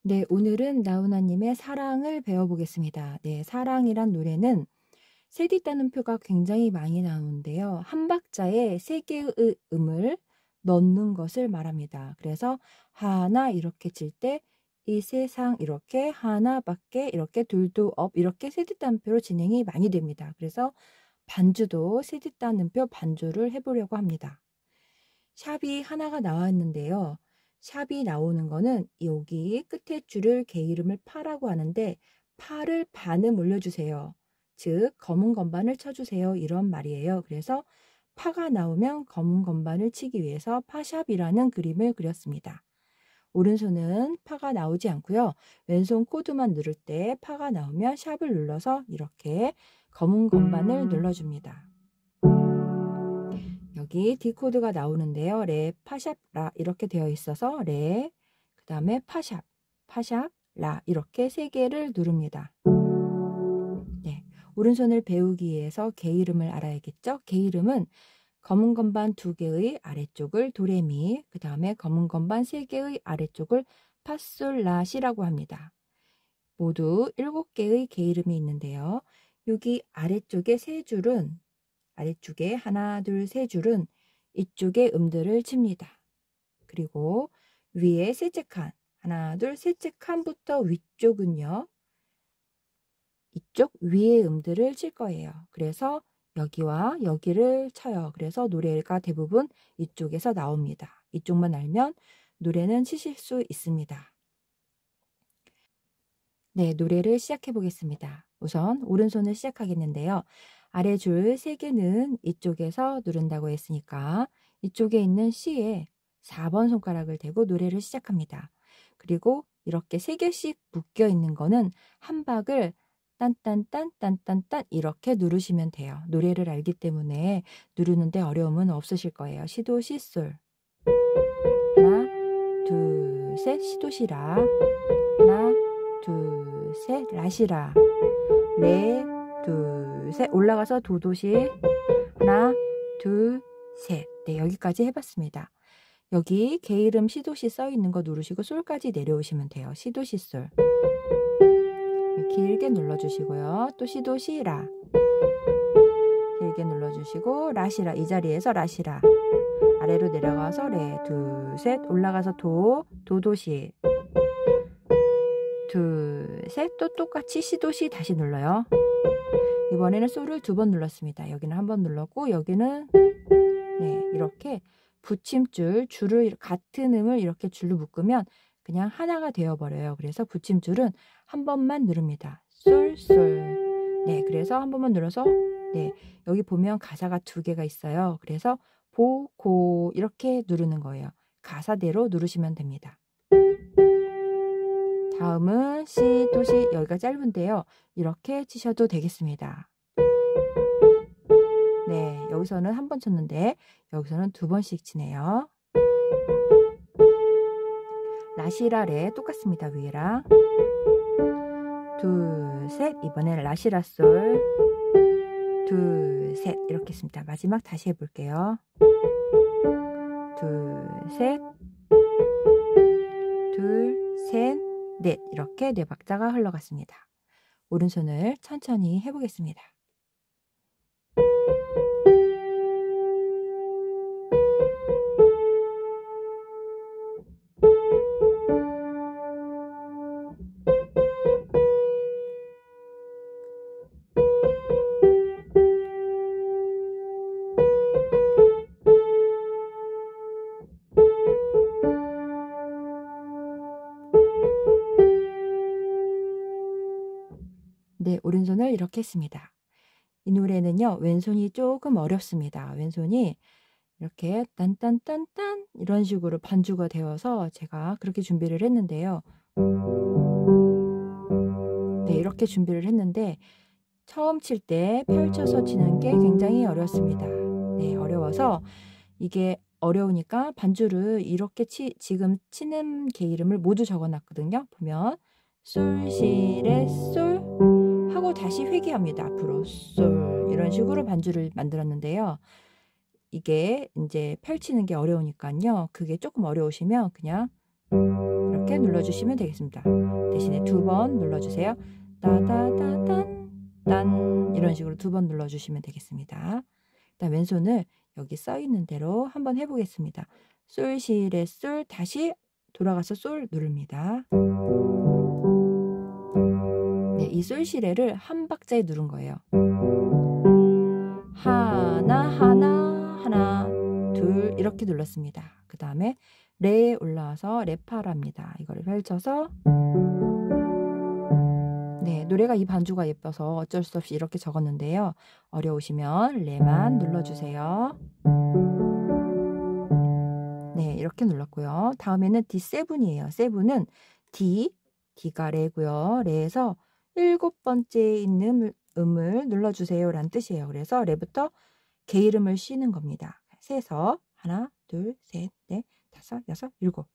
네, 오늘은 나훈아님의 사랑을 배워보겠습니다. 네, 사랑이란 노래는 세디 따옴표가 굉장히 많이 나오는데요. 한 박자에 세 개의 음을 넣는 것을 말합니다. 그래서 하나 이렇게 칠 때 이 세상 이렇게 하나밖에 이렇게 둘도 없 이렇게 세디 따옴표로 진행이 많이 됩니다. 그래서 반주도 세디 따옴표 반주를 해보려고 합니다. 샵이 하나가 나왔는데요. 샵이 나오는 거는 여기 끝에 줄을 게이름을 파라고 하는데 파를 반음 올려주세요. 즉 검은 건반을 쳐주세요. 이런 말이에요. 그래서 파가 나오면 검은 건반을 치기 위해서 파샵이라는 그림을 그렸습니다. 오른손은 파가 나오지 않고요. 왼손 코드만 누를 때 파가 나오면 샵을 눌러서 이렇게 검은 건반을 눌러줍니다. 여기 D 코드가 나오는데요. 레, 파샵, 라 이렇게 되어 있어서 레, 그 다음에 파샵, 파샵, 라 이렇게 세 개를 누릅니다. 네, 오른손을 배우기 위해서 게이름을 알아야겠죠? 게이름은 검은 건반 2개의 아래쪽을 도레미, 그 다음에 검은 건반 3개의 아래쪽을 파솔, 라, 시라고 합니다. 모두 7개의 게이름이 있는데요. 여기 아래쪽에 세 줄은 아래쪽에 하나, 둘, 세 줄은 이쪽에 음들을 칩니다. 그리고 위에 셋째 칸, 하나, 둘, 셋째 칸부터 위쪽은요. 이쪽 위에 음들을 칠 거예요. 그래서 여기와 여기를 쳐요. 그래서 노래가 대부분 이쪽에서 나옵니다. 이쪽만 알면 노래는 치실 수 있습니다. 네, 노래를 시작해 보겠습니다. 우선 오른손을 시작하겠는데요. 아래 줄 3개는 이쪽에서 누른다고 했으니까 이쪽에 있는 C에 4번 손가락을 대고 노래를 시작합니다. 그리고 이렇게 3개씩 묶여 있는 거는 한 박을 딴딴딴 딴딴딴 이렇게 누르시면 돼요. 노래를 알기 때문에 누르는데 어려움은 없으실 거예요. 시도 시솔 하나 둘 셋 시도 시라 하나 둘 셋 라시라 레 둘 셋 올라가서 도도시 하나 둘 셋 네, 여기까지 해봤습니다. 여기 게이름 시도시 써 있는 거 누르시고 솔까지 내려오시면 돼요. 시도시 솔 길게 눌러주시고요. 또 시도시 라 길게 눌러주시고 라시라 이 자리에서 라시라 아래로 내려가서 레 둘 셋 올라가서 도도시 둘 셋 또 똑같이 시도시 다시 눌러요. 이번에는 솔을 2번 눌렀습니다. 여기는 1번 눌렀고 여기는 네, 이렇게 붙임줄을 같은 음을 이렇게 줄로 묶으면 그냥 하나가 되어버려요. 그래서 붙임줄은 한 번만 누릅니다. 솔, 솔. 네, 그래서 한 번만 눌러서 네, 여기 보면 가사가 2개가 있어요. 그래서 보, 고 이렇게 누르는 거예요. 가사대로 누르시면 됩니다. 다음은 시, 도, 시 여기가 짧은데요. 이렇게 치셔도 되겠습니다. 네, 여기서는 1번 쳤는데 여기서는 2번씩 치네요. 라시라 레 똑같습니다. 위에랑 둘, 셋 이번에는 라시라 솔 둘, 셋 이렇게 했습니다. 마지막 다시 해볼게요. 둘, 셋 둘, 셋 넷 이렇게 4박자가 흘러갔습니다. 오른손을 천천히 해보겠습니다. 네, 오른손을 이렇게 했습니다. 이 노래는요, 왼손이 조금 어렵습니다. 왼손이 이렇게 딴딴딴딴 이런 식으로 반주가 되어서 제가 그렇게 준비를 했는데요. 네, 이렇게 준비를 했는데 처음 칠 때 펼쳐서 치는 게 굉장히 어렵습니다. 네, 어려워서 이게 어려우니까 반주를 이렇게 지금 치는 게이름을 모두 적어놨거든요. 보면 솔, 시, 레, 솔 하고 다시 회귀합니다. 앞으로 솔 이런 식으로 반주를 만들었는데요. 이게 이제 펼치는 게 어려우니까요. 그게 조금 어려우시면 그냥 이렇게 눌러주시면 되겠습니다. 대신에 2번 눌러주세요. 따다다단 딴 이런 식으로 2번 눌러주시면 되겠습니다. 일단 왼손을 여기 써있는 대로 한번 해보겠습니다. 솔, 시, 레, 솔 다시 돌아가서 솔 누릅니다. 네, 이 솔, 시, 레를 한 박자에 누른 거예요. 하나, 둘 이렇게 눌렀습니다. 그 다음에 레에 올라와서 레파랍니다. 이거를 펼쳐서 네, 노래가 이 반주가 예뻐서 어쩔 수 없이 이렇게 적었는데요. 어려우시면 레만 눌러주세요. 네, 이렇게 눌렀고요. 다음에는 D7이에요. 7은 D가 레고요. 레에서 7번째에 있는 음을 눌러주세요 라는 뜻이에요. 그래서 레부터 개 이름을 쉬는 겁니다. 세서 하나, 둘, 셋, 넷, 다섯, 여섯, 일곱.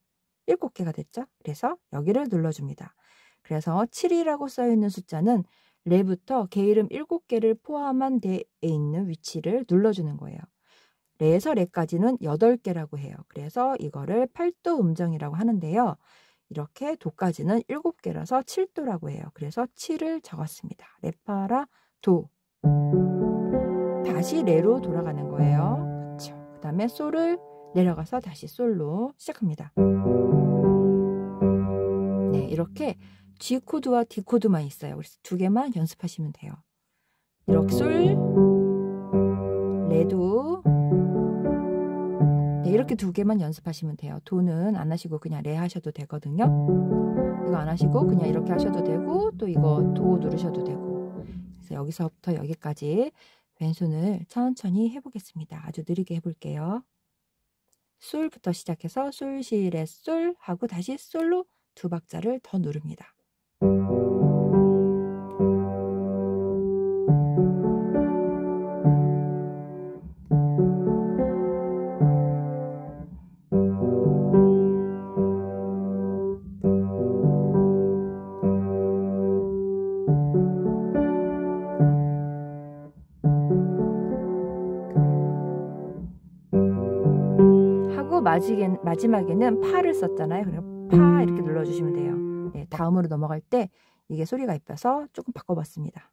7개가 됐죠? 그래서 여기를 눌러줍니다. 그래서 7이라고 써있는 숫자는 레부터 개 이름 7개를 포함한 데에 있는 위치를 눌러주는 거예요. 레에서 레까지는 8개라고 해요. 그래서 이거를 8도 음정이라고 하는데요. 이렇게 도까지는 7개라서 7도라고 해요. 그래서 7을 적었습니다. 레파라 도. 다시 레로 돌아가는 거예요. 그렇죠. 그 다음에 솔을 내려가서 다시 솔로 시작합니다. 네, 이렇게 G 코드와 D 코드만 있어요. 그래서 2개만 연습하시면 돼요. 이렇게 솔, 레도, 네, 이렇게 2개만 연습하시면 돼요. 도는 안 하시고 그냥 레 하셔도 되거든요. 이거 안 하시고 그냥 이렇게 하셔도 되고 또 이거 도 누르셔도 되고. 그래서 여기서부터 여기까지 왼손을 천천히 해보겠습니다. 아주 느리게 해볼게요. 솔부터 시작해서 솔, 시, 레, 솔 하고 다시 솔로 2박자를 더 누릅니다. 하고 마지막에는 파를 썼잖아요. 그래서 파 이렇게 눌러주시면 돼요. 네, 다음으로 넘어갈 때 이게 소리가 예뻐서 조금 바꿔봤습니다.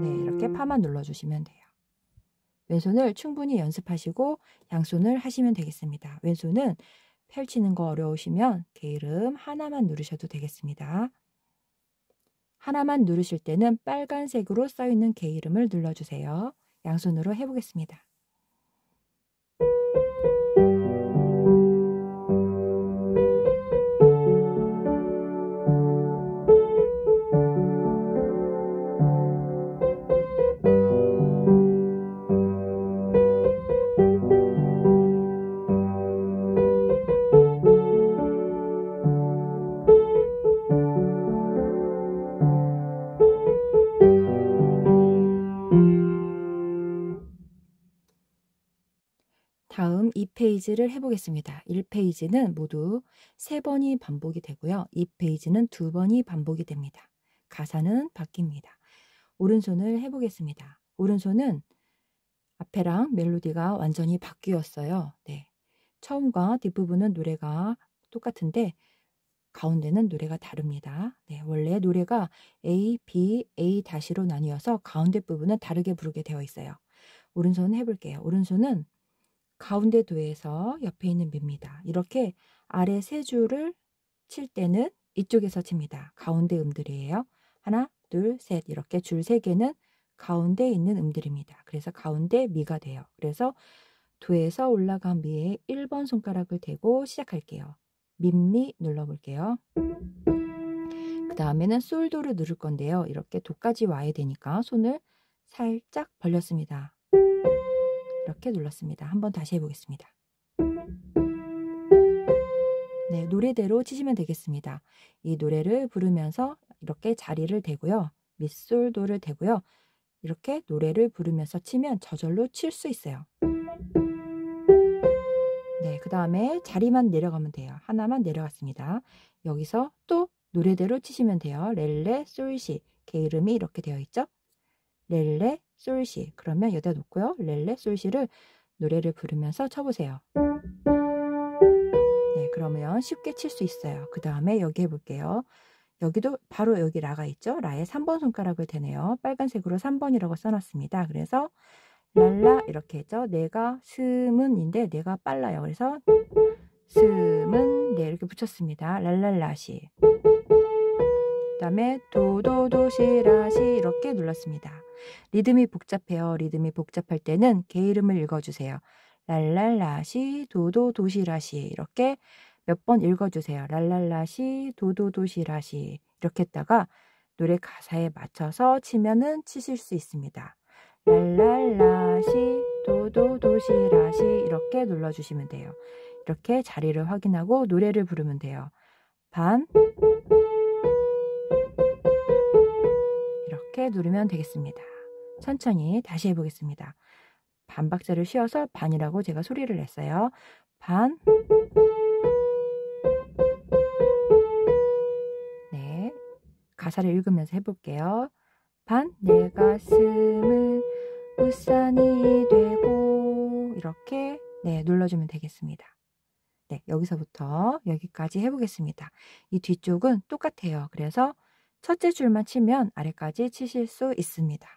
네, 이렇게 파만 눌러주시면 돼요. 왼손을 충분히 연습하시고 양손을 하시면 되겠습니다. 왼손은 펼치는 거 어려우시면 개 이름 하나만 누르셔도 되겠습니다. 하나만 누르실 때는 빨간색으로 써있는 개 이름을 눌러주세요. 양손으로 해보겠습니다. 다음 2페이지를 해보겠습니다. 1페이지는 모두 3번이 반복이 되고요. 2페이지는 2번이 반복이 됩니다. 가사는 바뀝니다. 오른손을 해보겠습니다. 오른손은 앞에랑 멜로디가 완전히 바뀌었어요. 네. 처음과 뒷부분은 노래가 똑같은데 가운데는 노래가 다릅니다. 네, 원래 노래가 A, B, A-로 나뉘어서 가운데 부분은 다르게 부르게 되어 있어요. 오른손 해볼게요. 오른손은 가운데 도에서 옆에 있는 미입니다. 이렇게 아래 3줄을 칠 때는 이쪽에서 칩니다. 가운데 음들이에요. 하나, 둘, 셋 이렇게 줄 3개는 가운데 있는 음들입니다. 그래서 가운데 미가 돼요. 그래서 도에서 올라간 미에 1번 손가락을 대고 시작할게요. 민미 눌러볼게요. 그 다음에는 솔도를 누를 건데요. 이렇게 도까지 와야 되니까 손을 살짝 벌렸습니다. 이렇게 눌렀습니다. 한번 다시 해보겠습니다. 네, 노래대로 치시면 되겠습니다. 이 노래를 부르면서 이렇게 자리를 대고요. 밑솔도를 대고요. 이렇게 노래를 부르면서 치면 저절로 칠 수 있어요. 네, 그 다음에 자리만 내려가면 돼요. 하나만 내려갔습니다. 여기서 또 노래대로 치시면 돼요. 렐레, 솔시. 개 이름이 이렇게 되어 있죠? 렐레, 솔시. 그러면 여기다 놓고요. 렐레, 솔시를 노래를 부르면서 쳐보세요. 네, 그럼 그러면 쉽게 칠 수 있어요. 그 다음에 여기 해볼게요. 여기도 바로 여기 라가 있죠. 라에 3번 손가락을 대네요. 빨간색으로 3번이라고 써놨습니다. 그래서 랄라 이렇게 했죠. 내가 스문인데 내가 빨라요. 그래서 스문 네 이렇게 붙였습니다. 랄랄라시. 그 다음에 도도도시라시 이렇게 눌렀습니다. 리듬이 복잡해요. 리듬이 복잡할 때는 개 이름을 읽어주세요. 랄랄라시 도도도시라시 이렇게 몇 번 읽어주세요. 랄랄라시 도도도시라시 이렇게 했다가 노래 가사에 맞춰서 치면은 치실 수 있습니다. 랄랄라시 도도도시라시 이렇게 눌러주시면 돼요. 이렇게 자리를 확인하고 노래를 부르면 돼요. 반 이렇게 누르면 되겠습니다. 천천히 다시 해보겠습니다. 반 박자를 쉬어서 반이라고 제가 소리를 냈어요. 반 네, 가사를 읽으면서 해볼게요. 반 내 가슴은 우산이 되고 이렇게 네 눌러주면 되겠습니다. 네, 여기서부터 여기까지 해보겠습니다. 이 뒤쪽은 똑같아요. 그래서 첫째 줄만 치면 아래까지 치실 수 있습니다.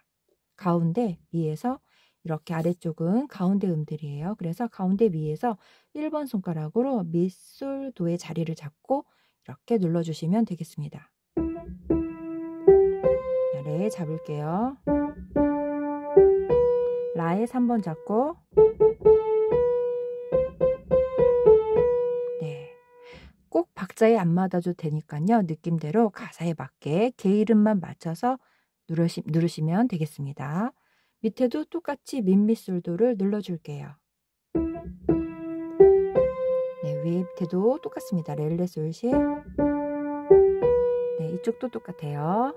가운데 미에서 이렇게 아래쪽은 가운데 음들이에요. 그래서 가운데 미에서 1번 손가락으로 미, 솔, 도의 자리를 잡고 이렇게 눌러주시면 되겠습니다. 레 잡을게요. 라에 3번 잡고 네, 꼭 박자에 안 맞아도 되니까요. 느낌대로 가사에 맞게 개 이름만 맞춰서 누르시면 되겠습니다. 밑에도 똑같이 민미솔도를 눌러줄게요. 네, 위에 밑에도 똑같습니다. 렐레솔시. 네, 이쪽도 똑같아요.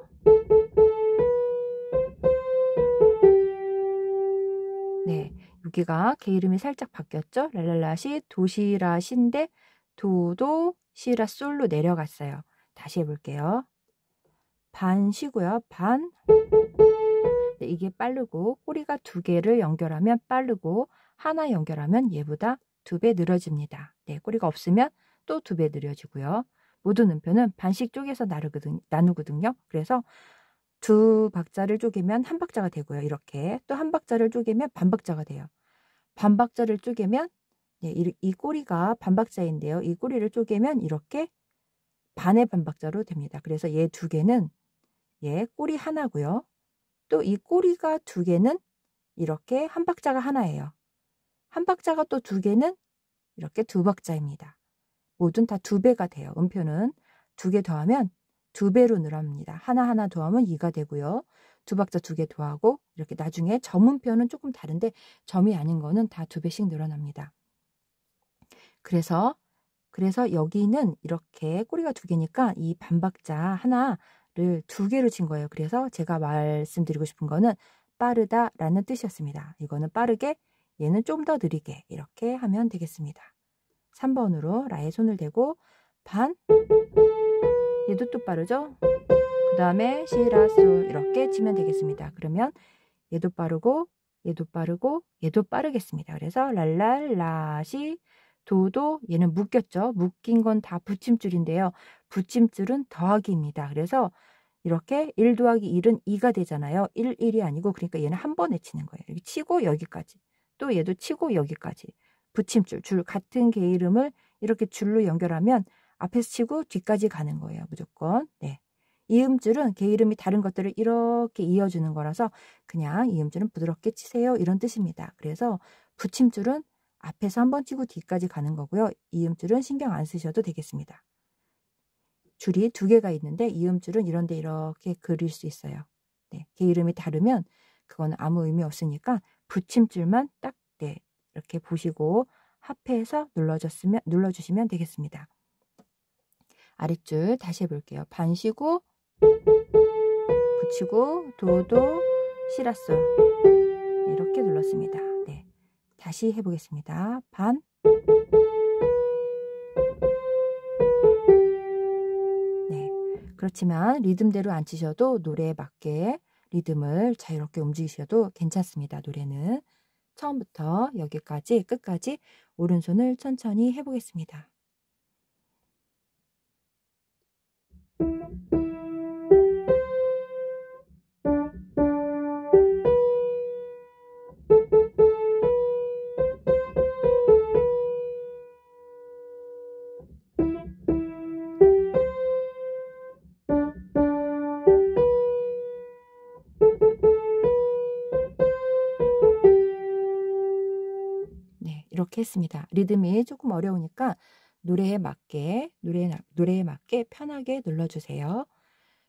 네, 여기가 개 이름이 살짝 바뀌었죠? 랄랄라시 도시라시인데 도도 시라 솔로 내려갔어요. 다시 해볼게요. 반 쉬고요. 반. 네, 이게 빠르고 꼬리가 2개를 연결하면 빠르고 하나 연결하면 얘보다 2배 느려집니다. 네, 꼬리가 없으면 또 2배 느려지고요. 모든 음표는 반씩 쪼개서 나누거든요. 그래서 2박자를 쪼개면 한 박자가 되고요. 이렇게 또 한 박자를 쪼개면 반 박자가 돼요. 반 박자를 쪼개면 네, 이 꼬리가 반 박자인데요. 이 꼬리를 쪼개면 이렇게 반의 반 박자로 됩니다. 그래서 얘 2개는 얘 꼬리 하나고요. 또 이 꼬리가 2개는 이렇게 한 박자가 하나예요. 한 박자가 또 2개는 이렇게 2박자입니다. 모든 다 2배가 돼요. 음표는 2개 더하면 2배로 늘어납니다. 하나하나 더하면 2가 되고요. 2박자 2개 더하고 이렇게 나중에 점음표는 조금 다른데 점이 아닌 거는 다 2배씩 늘어납니다. 그래서 여기는 이렇게 꼬리가 2개니까 이 반박자 하나를 2개로 친 거예요. 그래서 제가 말씀드리고 싶은 거는 빠르다라는 뜻이었습니다. 이거는 빠르게, 얘는 좀 더 느리게 이렇게 하면 되겠습니다. 3번으로 라에 손을 대고 반, 얘도 또 빠르죠? 그 다음에 시라솔 이렇게 치면 되겠습니다. 그러면 얘도 빠르고 얘도 빠르고 얘도 빠르겠습니다. 그래서 랄랄라시 도도 얘는 묶였죠. 묶인 건 다 붙임줄인데요. 붙임줄은 더하기입니다. 그래서 이렇게 1 더하기 1은 2가 되잖아요. 1, 1이 아니고 그러니까 얘는 한 번에 치는 거예요. 여기 치고 여기까지. 또 얘도 치고 여기까지. 붙임줄, 줄 같은 개 이름을 이렇게 줄로 연결하면 앞에서 치고 뒤까지 가는 거예요. 무조건. 네. 이음줄은 개 이름이 다른 것들을 이렇게 이어주는 거라서 그냥 이음줄은 부드럽게 치세요. 이런 뜻입니다. 그래서 붙임줄은 앞에서 한번 치고 뒤까지 가는 거고요. 이음줄은 신경 안 쓰셔도 되겠습니다. 줄이 2개가 있는데 이음줄은 이런데 이렇게 그릴 수 있어요. 네, 개 이름이 다르면 그건 아무 의미 없으니까 붙임줄만 딱 네, 이렇게 보시고 합해서 눌러주시면 되겠습니다. 아랫줄 다시 해볼게요. 반 쉬고 붙이고 도도 시라솔 이렇게 눌렀습니다. 네, 다시 해보겠습니다. 반 네, 그렇지만 리듬대로 안 치셔도 노래에 맞게 리듬을 자유롭게 움직이셔도 괜찮습니다. 노래는 처음부터 여기까지 끝까지 오른손을 천천히 해보겠습니다. 네, 이렇게 했습니다. 리듬이 조금 어려우니까 노래에 맞게 편하게 눌러주세요.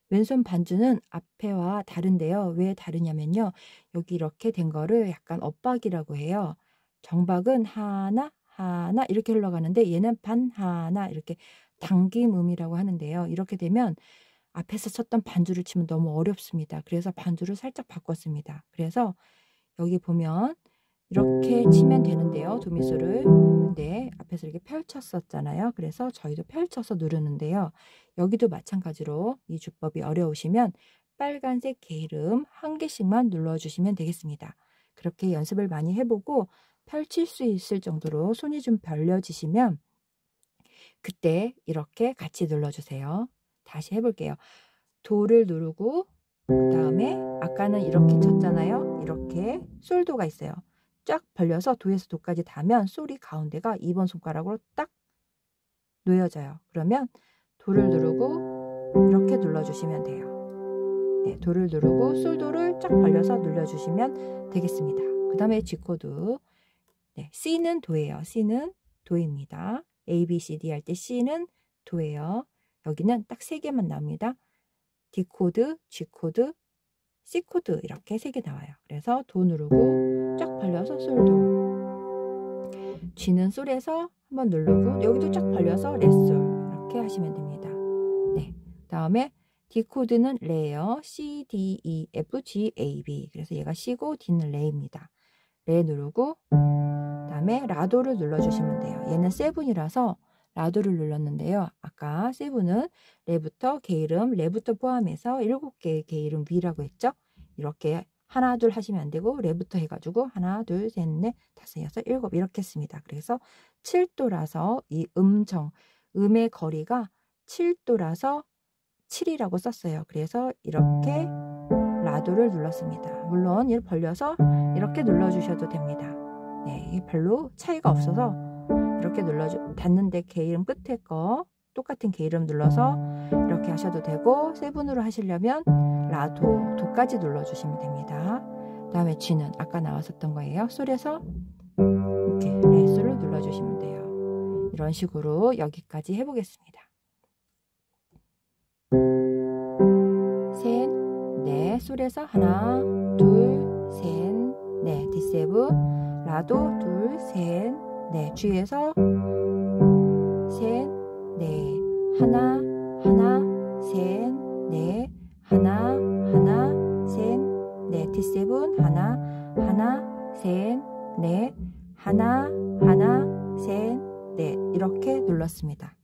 왼손 반주는 앞에와 다른데요. 왜 다르냐면요. 여기 이렇게 된 거를 약간 엇박이라고 해요. 정박은 하나 하나 이렇게 흘러가는데 얘는 반 하나 이렇게 당김음이라고 하는데요. 이렇게 되면 앞에서 쳤던 반주를 치면 너무 어렵습니다. 그래서 반주를 살짝 바꿨습니다. 그래서 여기 보면 이렇게 치면 되는데요. 도미소를. 근데 앞에서 이렇게 펼쳤었잖아요. 그래서 저희도 펼쳐서 누르는데요. 여기도 마찬가지로 이 주법이 어려우시면 빨간색 게으름 한 개씩만 눌러주시면 되겠습니다. 그렇게 연습을 많이 해보고 펼칠 수 있을 정도로 손이 좀 벌려지시면 그때 이렇게 같이 눌러주세요. 다시 해볼게요. 도를 누르고 그 다음에 아까는 이렇게 쳤잖아요. 이렇게 솔도가 있어요. 쫙 벌려서 도에서 도까지 닿으면 솔이 가운데가 2번 손가락으로 딱 놓여져요. 그러면 도를 누르고 이렇게 눌러주시면 돼요. 네, 도를 누르고 솔도를 쫙 벌려서 눌러주시면 되겠습니다. 그 다음에 G코드. 네, C는 도예요. C는 도입니다. A, B, C, D 할 때 C는 도예요. 여기는 딱 3개만 나옵니다. D코드, G코드, C코드 이렇게 3개 나와요. 그래서 도 누르고 쫙 벌려서 솔도. G는 솔에서 한번 누르고 여기도 쫙 벌려서 레솔 이렇게 하시면 됩니다. 네, 다음에 D코드는 레예요. C, D, E, F, G, A, B. 그래서 얘가 C고 D는 레입니다. 레 누르고 다음에 라도를 눌러주시면 돼요. 얘는 세븐이라서 라도를 눌렀는데요. 아까 세븐은 레부터 게으름, 레부터 포함해서 7개의 게으름 위라고 했죠. 이렇게 하나 둘 하시면 안 되고 레부터 해가지고 하나 둘 셋 넷 다섯 여섯 일곱 이렇게 했습니다. 그래서 7도라서 이 음의 거리가 7도라서 7이라고 썼어요. 그래서 이렇게 라도를 눌렀습니다. 물론 이를 벌려서 이렇게 눌러주셔도 됩니다. 네, 별로 차이가 없어서 이렇게 닿는데 게으름 끝에 거 똑같은 게으름 눌러서 이렇게 하셔도 되고 세븐으로 하시려면 라도 도까지 눌러주시면 됩니다. 그 다음에 G는 아까 나왔었던 거예요. 솔에서 이렇게 레솔을 눌러주시면 돼요. 이런 식으로 여기까지 해보겠습니다. 셋, 넷, 솔에서 하나, 둘, 셋, 넷, D7, 라도 둘, 셋, 넷, G에서 셋, 넷, 하나, 셋, 넷, 하나, 셋, 넷, D7, 하나, 셋, 넷, 하나, 셋, 넷 이렇게 눌렀습니다.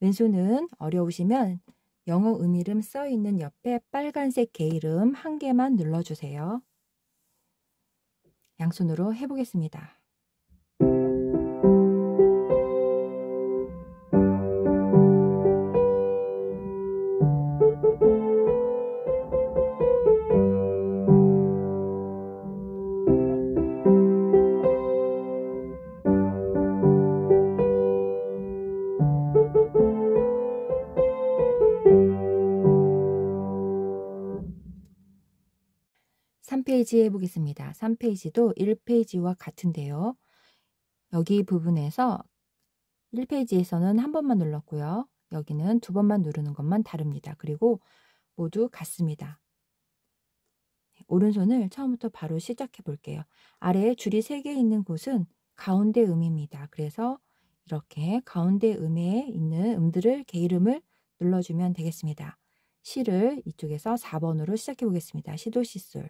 왼손은 어려우시면 영어 음이름 써 있는 옆에 빨간색 게으름 한 개만 눌러주세요. 양손으로 해보겠습니다. 3페이지 해보겠습니다. 3페이지도 1페이지와 같은데요. 여기 부분에서 1페이지에서는 한 번만 눌렀고요. 여기는 2번만 누르는 것만 다릅니다. 그리고 모두 같습니다. 오른손을 처음부터 바로 시작해 볼게요. 아래에 줄이 3개 있는 곳은 가운데 음입니다. 그래서 이렇게 가운데 음에 있는 음들을 게으름을 눌러주면 되겠습니다. 시를 이쪽에서 4번으로 시작해 보겠습니다. 시도 시솔,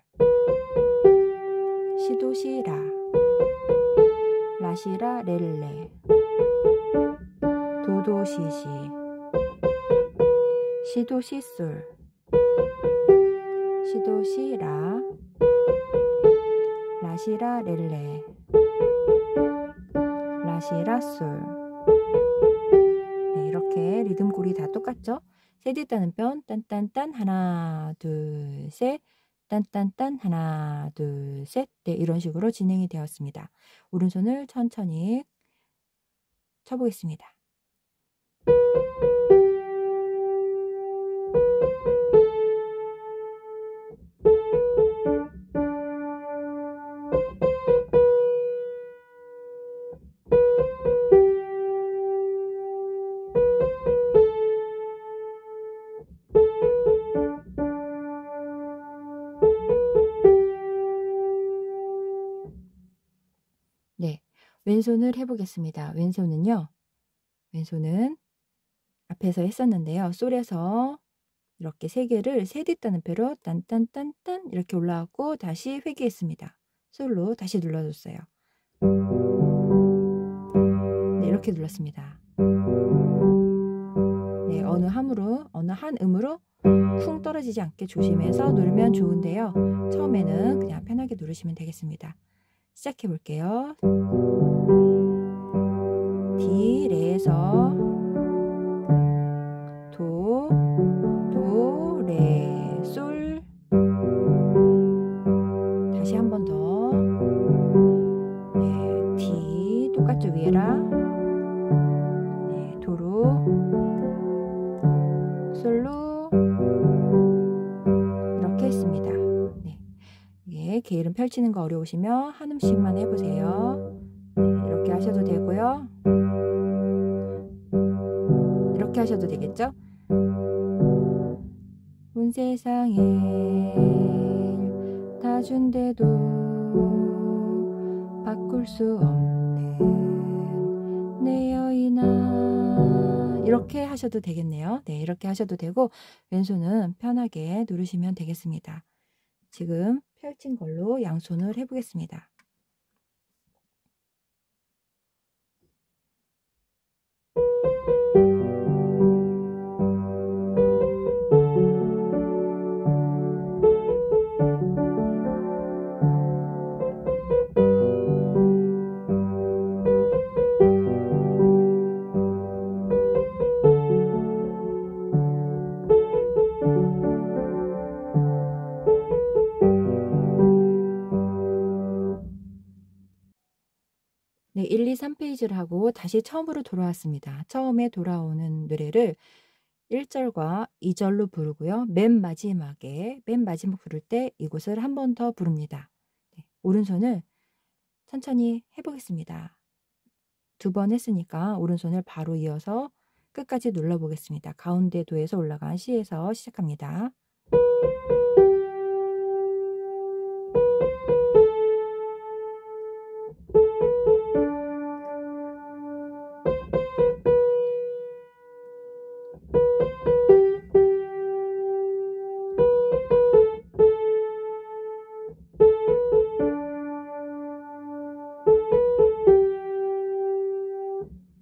시도 시라, 라시라 렐레, 도도 시시, 시도 시솔, 시도 시라, 라시라 렐레, 라시라 솔. 네, 이렇게 리듬골이 다 똑같죠? 세디 따는편 딴딴딴 하나 둘 셋, 딴딴딴 하나 둘 셋. 네, 이런 식으로 진행이 되었습니다. 오른손을 천천히 쳐보겠습니다. 네, 왼손을 해보겠습니다. 왼손은 앞에서 했었는데요. 솔에서 이렇게 세 개를 세 뒷따옴표로 딴딴딴딴 이렇게 올라왔고 다시 회귀했습니다. 솔로 다시 눌러줬어요. 네, 이렇게 눌렀습니다. 네, 어느 한 음으로 쿵 떨어지지 않게 조심해서 누르면 좋은데요. 처음에는 그냥 편하게 누르시면 되겠습니다. 시작해 볼게요. 디, 레에서 도, 레, 솔. 다시 한 번 더. 네, 디, 똑같죠, 위에라. 네, 도로, 솔로. 이렇게 했습니다. 네, 이게 게으름 펼치는 거 어려우시면 한 음씩만 해보세요. 네, 이렇게 하셔도 되고요. 이렇게 하셔도 되겠죠? 온 세상에 다 준대도 바꿀 수 없는 내 여인아. 이렇게 하셔도 되겠네요. 네, 이렇게 하셔도 되고 왼손은 편하게 누르시면 되겠습니다. 지금 펼친 걸로 양손을 해보겠습니다. 네, 1, 2, 3페이지를 하고 다시 처음으로 돌아왔습니다. 처음에 돌아오는 노래를 1절과 2절로 부르고요. 맨 마지막 부를 때 이곳을 한 번 더 부릅니다. 네, 오른손을 천천히 해보겠습니다. 2번 했으니까 오른손을 바로 이어서 끝까지 눌러보겠습니다. 가운데 도에서 올라간 C에서 시작합니다.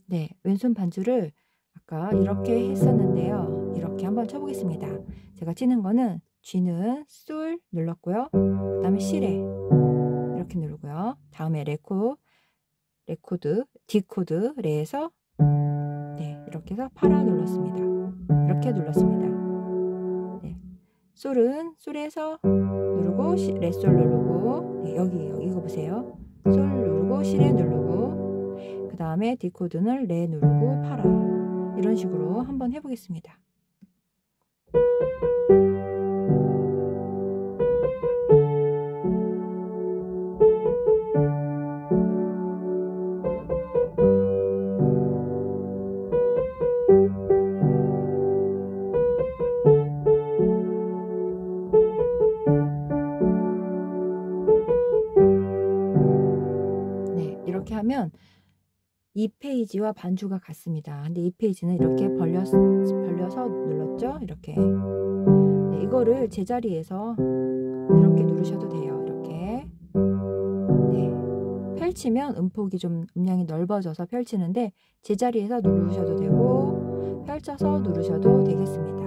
네, 왼손 반주를 아까 이렇게 했었는데요. 이렇게 한번 쳐보겠습니다. 제가 치는 거는 G는 솔 눌렀고요. 그 다음에 C레 이렇게 누르고요. 다음에 레코드, D코드, 레에서 네, 이렇게 해서 파라 눌렀습니다. 이렇게 눌렀습니다. 네, 솔에서 누르고 레솔 누르고 네, 여기 이거 보세요. 솔 누르고 시레 누르고 그 다음에 D코드는 레 누르고 파라. 이런 식으로 한번 해보겠습니다. 네, 이렇게 하면 2페이지와 반주가 같습니다. 근데 2페이지는 이렇게 벌려서 눌렀죠? 이렇게. 네, 이거를 제자리에서 이렇게 누르셔도 돼요. 이렇게. 네. 펼치면 음폭이 좀 음량이 넓어져서 펼치는데 제자리에서 누르셔도 되고 펼쳐서 누르셔도 되겠습니다.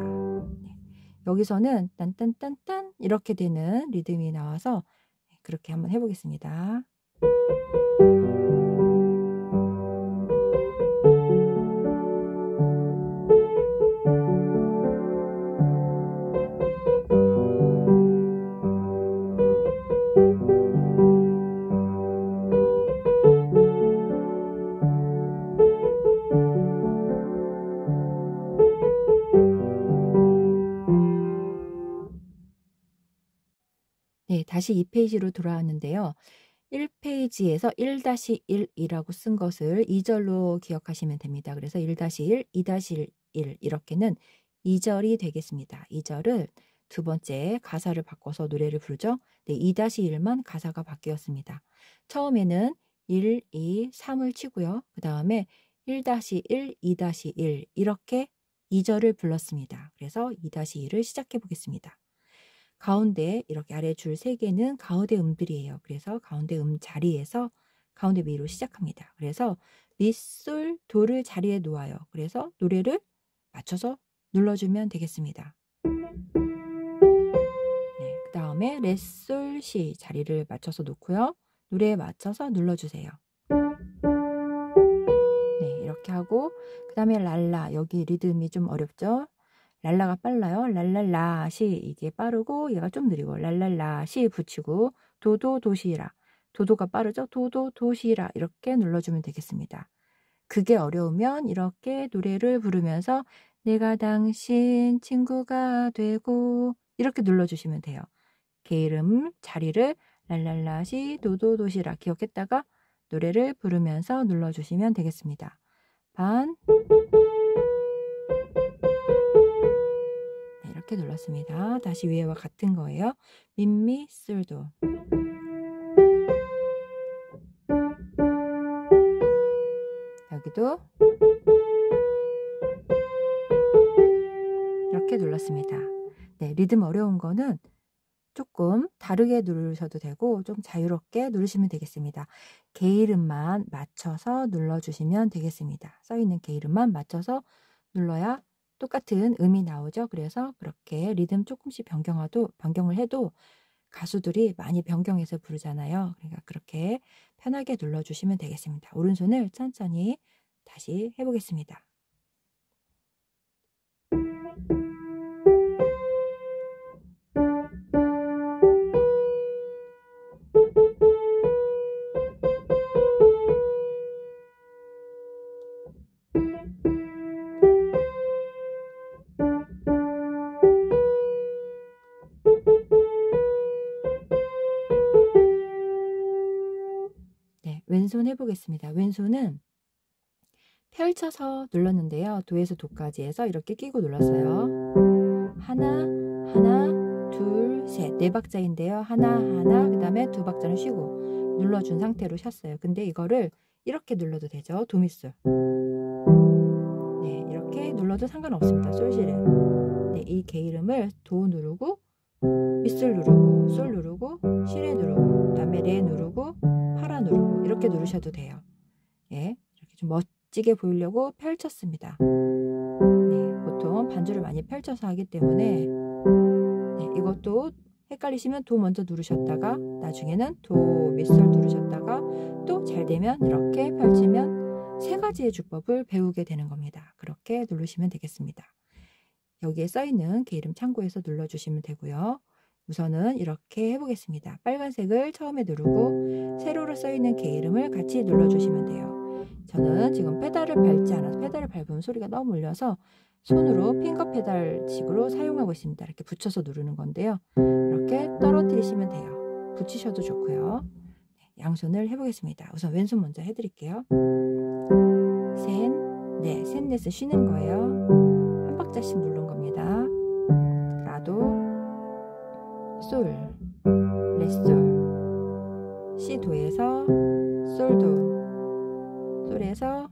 네. 여기서는 딴딴딴딴 이렇게 되는 리듬이 나와서 그렇게 한번 해보겠습니다. 다시 2페이지로 돌아왔는데요. 1페이지에서 1-1이라고 쓴 것을 2절로 기억하시면 됩니다. 그래서 1-1, 2-1 이렇게는 2절이 되겠습니다. 2절을 두 번째 가사를 바꿔서 노래를 부르죠. 네, 2-1만 가사가 바뀌었습니다. 처음에는 1, 2, 3을 치고요. 그 다음에 1-1, 2-1 이렇게 2절을 불렀습니다. 그래서 2-1을 시작해 보겠습니다. 가운데 이렇게 아래 줄 3개는 가운데 음들이에요. 그래서 가운데 음 자리에서 가운데 미로 시작합니다. 그래서 미, 솔, 도를 자리에 놓아요. 그래서 노래를 맞춰서 눌러주면 되겠습니다. 네, 그 다음에 레, 솔, 시 자리를 맞춰서 놓고요. 노래에 맞춰서 눌러주세요. 네, 이렇게 하고 그 다음에 랄라, 여기 리듬이 좀 어렵죠? 랄라가 빨라요. 랄랄라 시 이게 빠르고 얘가 좀 느리고 랄랄라 시 붙이고 도도 도시라, 도도가 빠르죠. 도도 도시라 이렇게 눌러주면 되겠습니다. 그게 어려우면 이렇게 노래를 부르면서 내가 당신 친구가 되고 이렇게 눌러주시면 돼요. 게으름 자리를 랄랄라 시 도도 도시라 기억했다가 노래를 부르면서 눌러주시면 되겠습니다. 반 이렇게 눌렀습니다. 다시 위에와 같은 거예요. 민미 솔도 여기도 이렇게 눌렀습니다. 네, 리듬 어려운 거는 조금 다르게 누르셔도 되고 좀 자유롭게 누르시면 되겠습니다. 게이름만 맞춰서 눌러주시면 되겠습니다. 써있는 게이름만 맞춰서 눌러야 똑같은 음이 나오죠. 그래서 그렇게 리듬 조금씩 변경을 해도 가수들이 많이 변경해서 부르잖아요. 그러니까 그렇게 편하게 눌러주시면 되겠습니다. 오른손을 천천히 다시 해보겠습니다. 네, 왼손 해보겠습니다. 왼손은 펼쳐서 눌렀는데요. 도에서 도까지 해서 이렇게 끼고 눌렀어요. 하나, 하나, 둘, 셋. 4박자인데요. 하나, 하나, 그 다음에 2박자는 쉬고 눌러준 상태로 쉬었어요. 근데 이거를 이렇게 눌러도 되죠. 도미솔. 네, 이렇게 눌러도 상관없습니다. 솔시레. 네, 이 게이름을 도 누르고 미솔 누르고 솔 누르고 시레 누르고 그 다음에 레 누르고 파라 누르고 이렇게 누르셔도 돼요. 예, 이렇게 좀 멋지게 보이려고 펼쳤습니다. 네, 보통 반주를 많이 펼쳐서 하기 때문에 네, 이것도 헷갈리시면 도 먼저 누르셨다가 나중에는 도 미솔 누르셨다가 또 잘 되면 이렇게 펼치면 3가지의 주법을 배우게 되는 겁니다. 그렇게 누르시면 되겠습니다. 여기에 써있는 게이름 참고해서 눌러주시면 되고요. 우선은 이렇게 해보겠습니다. 빨간색을 처음에 누르고 세로로 써있는 게이름을 같이 눌러주시면 돼요. 저는 지금 페달을 밟지 않아서 페달을 밟으면 소리가 너무 울려서 손으로 핑거 페달 식으로 사용하고 있습니다. 이렇게 붙여서 누르는 건데요. 이렇게 떨어뜨리시면 돼요. 붙이셔도 좋고요. 네, 양손을 해보겠습니다. 우선 왼손 먼저 해드릴게요. 셋, 넷, 셋, 넷을 쉬는 거예요. 한 박자씩 누른 겁니다. 라도, 솔, 레솔, 시 도에서 솔도, 솔에서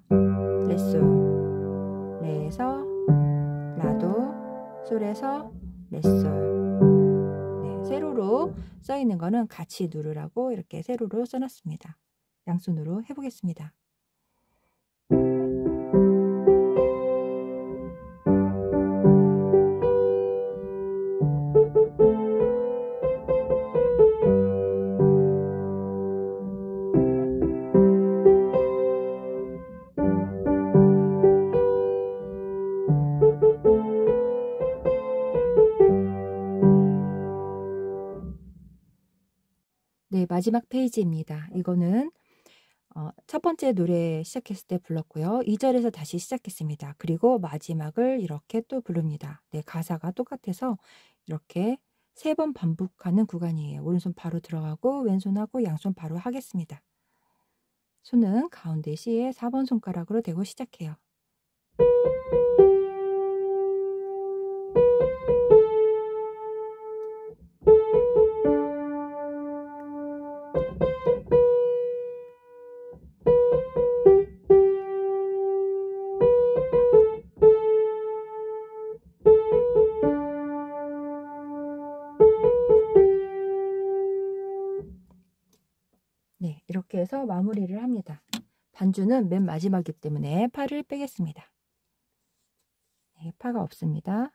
레솔, 레에서 라도, 솔에서 레솔. 네, 세로로 써 있는 거는 같이 누르라고 이렇게 세로로 써놨습니다. 양손으로 해보겠습니다. 네, 마지막 페이지입니다. 이거는 첫 번째 노래 시작했을 때 불렀고요. 2절에서 다시 시작했습니다. 그리고 마지막을 이렇게 또 부릅니다. 네, 가사가 똑같아서 이렇게 3번 반복하는 구간이에요. 오른손 바로 들어가고 왼손하고 양손 바로 하겠습니다. 손은 가운데 C에 4번 손가락으로 대고 시작해요. 네, 이렇게 해서 마무리를 합니다. 반주는 맨 마지막이기 때문에 파를 빼겠습니다. 네, 파가 없습니다.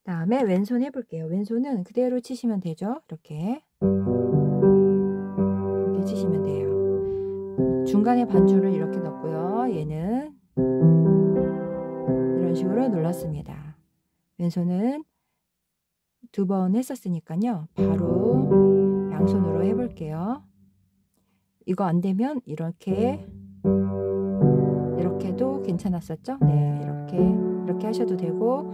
다음에 왼손 해볼게요. 왼손은 그대로 치시면 되죠. 이렇게 치시면 돼요. 중간에 반주를 이렇게 넣고요. 얘는 이런 식으로 눌렀습니다. 왼손은 2번 했었으니까요. 바로 양손으로 해볼게요. 이거 안 되면 이렇게도 괜찮았었죠? 네, 이렇게 하셔도 되고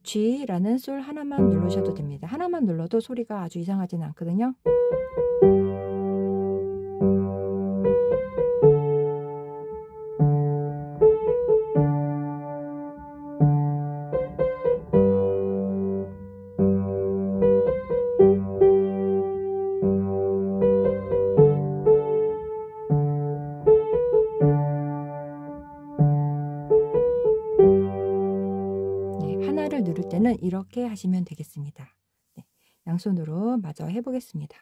G라는 솔 하나만 누르셔도 됩니다. 하나만 눌러도 소리가 아주 이상하지는 않거든요. 하나를 누를 때는 이렇게 하시면 되겠습니다. 네, 양손으로 마저 해보겠습니다.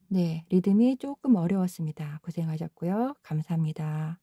네, 리듬이 조금 어려웠습니다. 고생하셨고요. 감사합니다.